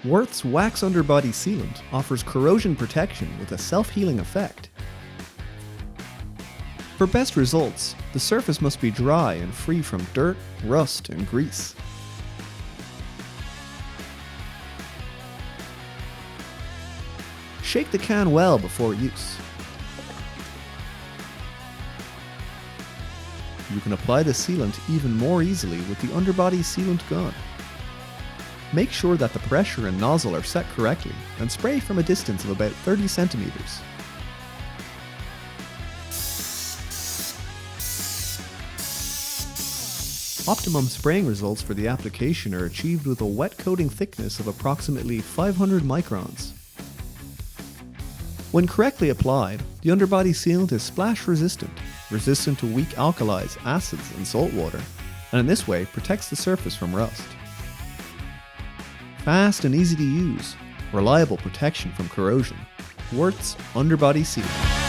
Worth's Wax Underbody sealant offers corrosion protection with a self-healing effect. For best results, the surface must be dry and free from dirt, rust, and grease. Shake the can well before use. You can apply the sealant even more easily with the Underbody sealant gun. Make sure that the pressure and nozzle are set correctly and spray from a distance of about 30 centimeters. Optimum spraying results for the application are achieved with a wet coating thickness of approximately 500 microns. When correctly applied, the Underbody sealant is splash resistant, resistant to weak alkalis, acids, and salt water, and in this way protects the surface from rust. Fast and easy to use, reliable protection from corrosion. Worth's Underbody sealant.